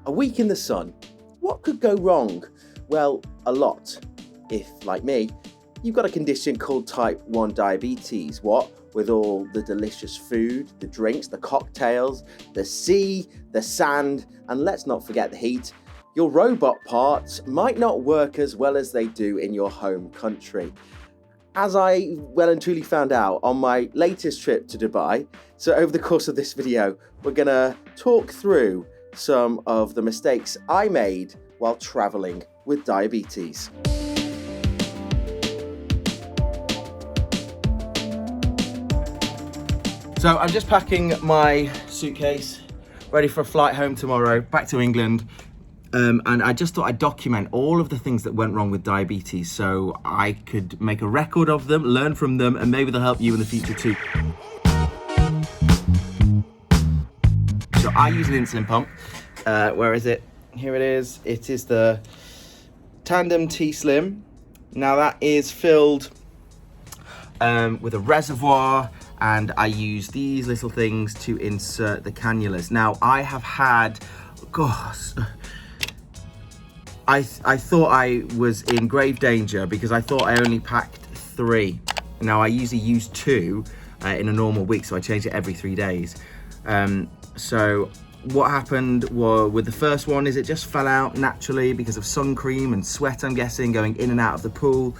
A week in the sun. What could go wrong? Well, a lot. If, like me, you've got a condition called type 1 diabetes. What? With all the delicious food, the drinks, the cocktails, the sea, the sand, and let's not forget the heat, your robot parts might not work as well as they do in your home country. As I well and truly found out on my latest trip to Dubai, so over the course of this video, we're gonna talk through some of the mistakes I made while traveling with diabetes. So I'm just packing my suitcase, ready for a flight home tomorrow, back to England. And I just thought I'd document all of the things that went wrong with diabetes so I could make a record of them, learn from them, and maybe they'll help you in the future too. So I use an insulin pump. Where is it? Here it is. It is the Tandem T-Slim. Now that is filled with a reservoir, and I use these little things to insert the cannulas. Now I have had, gosh, I thought I was in grave danger because I thought I only packed 3. Now I usually use 2 in a normal week, so I change it every 3 days. So what happened with the first one is it just fell out naturally because of sun cream and sweat, I'm guessing, going in and out of the pool.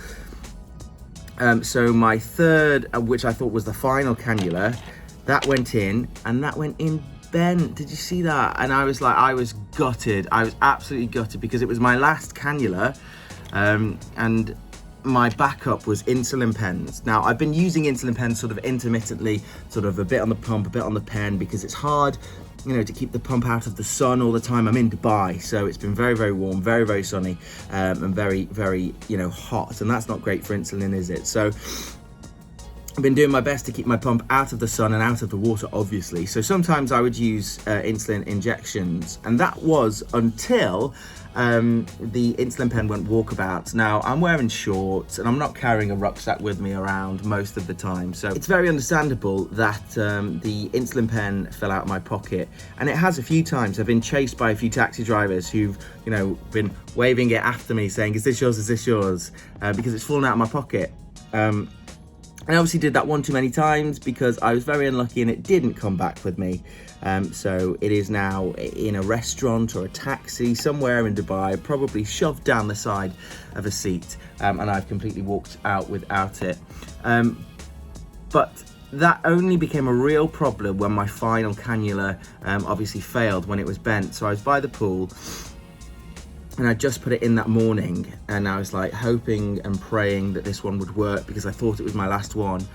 So my third, which I thought was the final cannula, that went in, and that went in bent. Did you see that? And I was gutted. I was absolutely gutted because it was my last cannula, and my backup was insulin pens. Now I've been using insulin pens sort of intermittently, sort of a bit on the pump, a bit on the pen, because it's hard, you know, to keep the pump out of the sun all the time. I'm in Dubai, so it's been very, very warm, very, very sunny, and very, very, hot, and that's not great for insulin, is it? So I've been doing my best to keep my pump out of the sun and out of the water, obviously. So sometimes I would use insulin injections, and that was until the insulin pen went walkabout. Now I'm wearing shorts and I'm not carrying a rucksack with me around most of the time, so it's very understandable that the insulin pen fell out of my pocket, and it has a few times. I've been chased by a few taxi drivers who've been waving it after me saying, is this yours, is this yours, because it's fallen out of my pocket. I obviously did that one too many times because I was very unlucky and it didn't come back with me. So it is now in a restaurant or a taxi somewhere in Dubai, probably shoved down the side of a seat, and I've completely walked out without it. But that only became a real problem when my final cannula obviously failed, when it was bent. So I was by the pool, and I just put it in that morning, and I was like hoping and praying that this one would work because I thought it was my last one.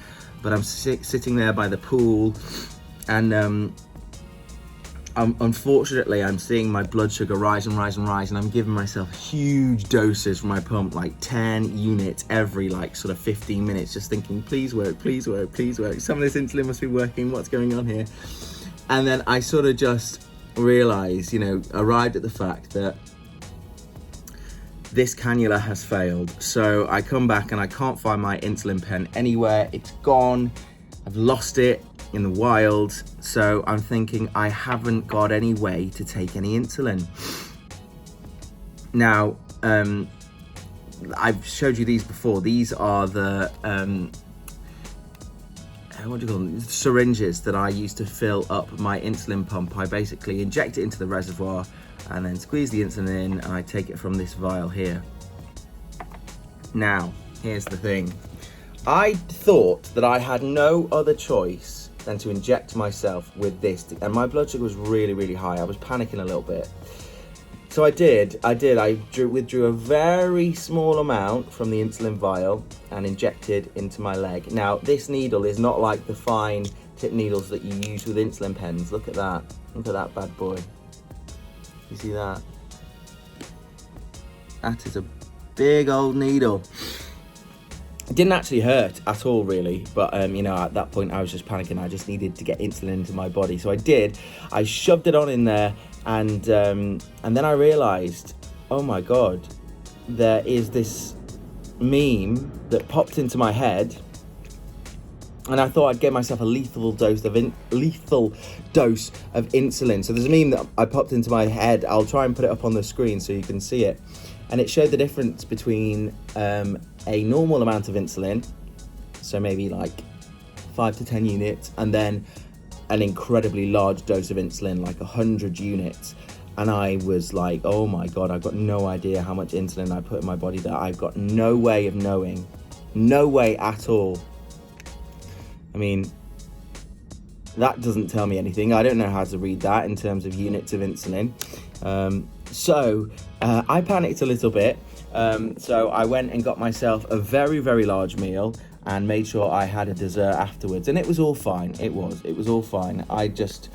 But I'm sitting there by the pool, and unfortunately I'm seeing my blood sugar rise and rise and rise, and I'm giving myself huge doses from my pump, like 10 units every sort of 15 minutes, just thinking, please work, please work, please work. Some of this insulin must be working, what's going on here? And then I sort of just realized, arrived at the fact that this cannula has failed. So I come back and I can't find my insulin pen anywhere. It's gone. I've lost it in the wild. So I'm thinking I haven't got any way to take any insulin. Now, I've showed you these before. These are the, what do you call them? Syringes that I use to fill up my insulin pump. I basically inject it into the reservoir and then squeeze the insulin in, and I take it from this vial here. Now, here's the thing. I thought that I had no other choice than to inject myself with this, and my blood sugar was really, really high. I was panicking a little bit. So I withdrew a very small amount from the insulin vial and injected into my leg. Now, this needle is not like the fine tip needles that you use with insulin pens. Look at that. Look at that bad boy. You see that? That is a big old needle. It didn't actually hurt at all, really, but at that point I was just panicking. I just needed to get insulin into my body, so I did. I shoved it on in there, and then I realized, oh my god, there is this meme that popped into my head And I thought I'd get myself a lethal dose of insulin. So there's a meme that I popped into my head. I'll try and put it up on the screen so you can see it. And it showed the difference between a normal amount of insulin, so maybe like 5 to 10 units, and then an incredibly large dose of insulin, like 100 units. And I was like, oh my God, I've got no idea how much insulin I put in my body that I've got no way of knowing. No way at all. I mean, that doesn't tell me anything. I don't know how to read that in terms of units of insulin. So I panicked a little bit. So I went and got myself a very, very large meal and made sure I had a dessert afterwards. And it was all fine. It was all fine. I just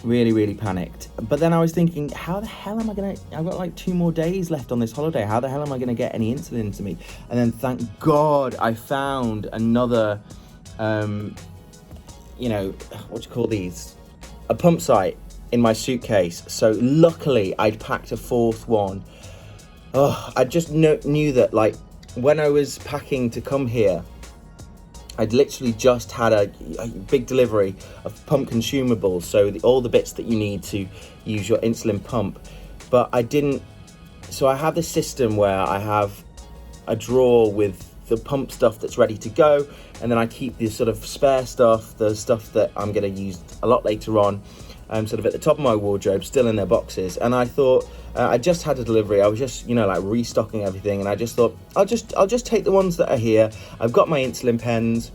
really, really panicked. But then I was thinking, how the hell am I gonna, I've got like 2 more days left on this holiday. How the hell am I gonna get any insulin into me? And then thank God I found another, you know, what do you call these? A pump site in my suitcase. So luckily I'd packed a 4th one. Oh, I just knew that, like, when I was packing to come here, I'd literally just had a big delivery of pump consumables, so all the bits that you need to use your insulin pump. But I didn't, so I have this system where I have a drawer with the pump stuff that's ready to go, and then I keep the sort of spare stuff, the stuff that I'm going to use a lot later on, sort of at the top of my wardrobe, still in their boxes. And I thought, I just had a delivery. I was just, you know, like restocking everything, and I just thought, I'll just take the ones that are here. I've got my insulin pens.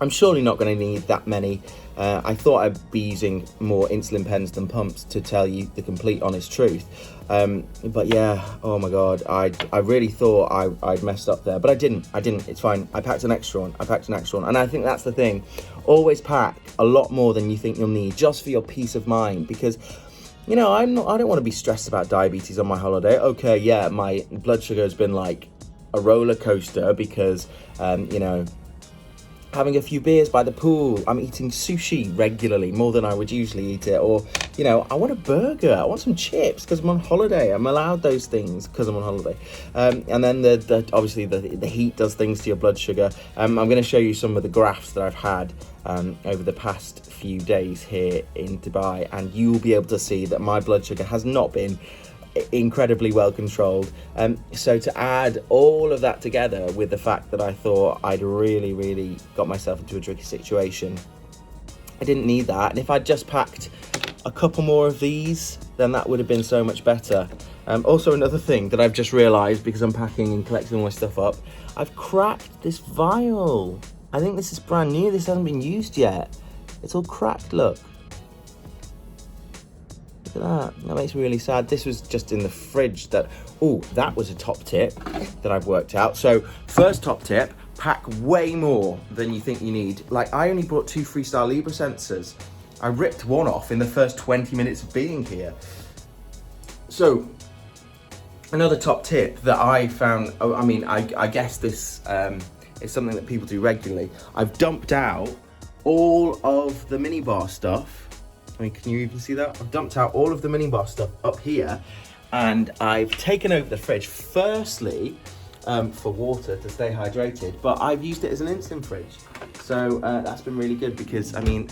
I'm surely not going to need that many. I thought I'd be using more insulin pens than pumps, to tell you the complete honest truth. But yeah, oh my God, I really thought I'd messed up there, but I didn't. It's fine. I packed an extra one. And I think that's the thing. Always pack a lot more than you think you'll need, just for your peace of mind, because, you know, I don't want to be stressed about diabetes on my holiday. Okay, yeah, my blood sugar has been like a roller coaster because, you know, having a few beers by the pool, I'm eating sushi regularly, more than I would usually eat it, or, you know, I want a burger, I want some chips because I'm on holiday. I'm allowed those things because I'm on holiday. And then obviously the heat does things to your blood sugar. I'm going to show you some of the graphs that I've had over the past few days here in Dubai, and you will be able to see that my blood sugar has not been incredibly well controlled. So to add all of that together with the fact that I thought I'd really got myself into a tricky situation, I didn't need that. And if I'd just packed a couple more of these, then that would have been so much better. Also, another thing that I've just realized, because I'm packing and collecting all my stuff up, I've cracked this vial. I think this is brand new. This hasn't been used yet. It's all cracked, look. Look at that. That makes me really sad. This was just in the fridge. That was a top tip that I've worked out. So first top tip, pack way more than you think you need. Like, I only brought 2 Freestyle Libre sensors. I ripped one off in the first 20 minutes of being here. So another top tip that I found, I guess this is something that people do regularly. I've dumped out all of the minibar stuff. I mean, can you even see that? I've dumped out all of the minibar stuff up here, and I've taken over the fridge, firstly, for water to stay hydrated, but I've used it as an insulin fridge. So that's been really good, because, I mean,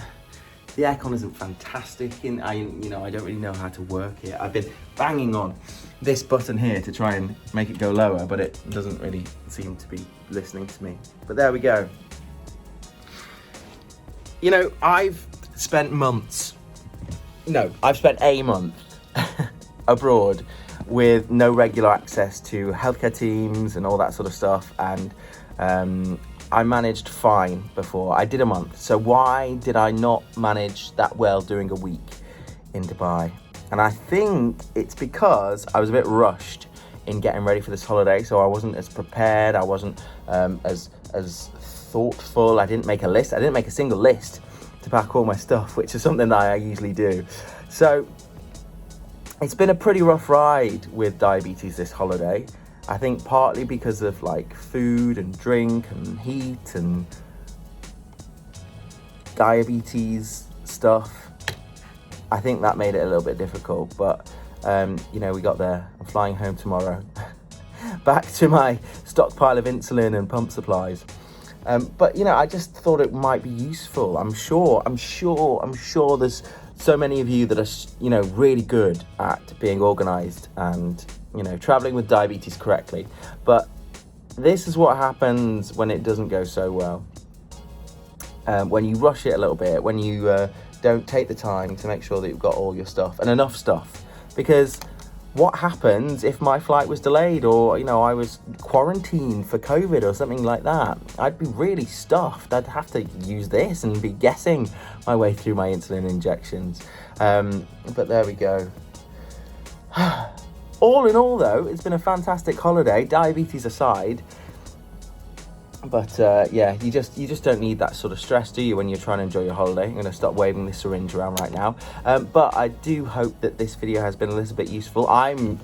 the aircon isn't fantastic, and I don't really know how to work it. I've been banging on this button here to try and make it go lower, but it doesn't really seem to be listening to me. But there we go. You know, I've spent a month abroad with no regular access to healthcare teams and all that sort of stuff, and I managed fine before. I did a month, so why did I not manage that well doing a week in Dubai? And I think it's because I was a bit rushed in getting ready for this holiday, so I wasn't as prepared, I wasn't as thoughtful. I didn't make a list. I didn't make a single list to pack all my stuff, which is something that I usually do. So it's been a pretty rough ride with diabetes this holiday. I think partly because of like food and drink and heat and diabetes stuff. I think that made it a little bit difficult, but we got there. I'm flying home tomorrow. Back to my stockpile of insulin and pump supplies. But you know, I just thought it might be useful. I'm sure there's so many of you that are, you know, really good at being organized and, you know, traveling with diabetes correctly. But this is what happens when it doesn't go so well. When you rush it a little bit, when you don't take the time to make sure that you've got all your stuff and enough stuff. Because what happens if my flight was delayed, or, you know, I was quarantined for COVID or something like that? I'd be really stuffed. I'd have to use this and be guessing my way through my insulin injections. But there we go. All in all, though, it's been a fantastic holiday, diabetes aside. But yeah, you just don't need that sort of stress, do you, when you're trying to enjoy your holiday? I'm going to stop waving this syringe around right now. But I do hope that this video has been a little bit useful. I'm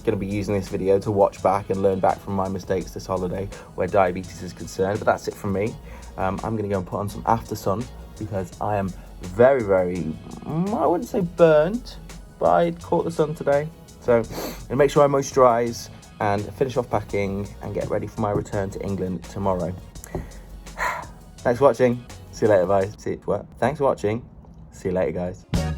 going to be using this video to watch back and learn back from my mistakes this holiday where diabetes is concerned. But that's it from me. I'm going to go and put on some after sun because I am very, very, I wouldn't say burnt, but I caught the sun today. So I'm going to make sure I moisturise and finish off packing and get ready for my return to England tomorrow. Thanks for watching. See you later, guys. Thanks for watching. See you later, guys.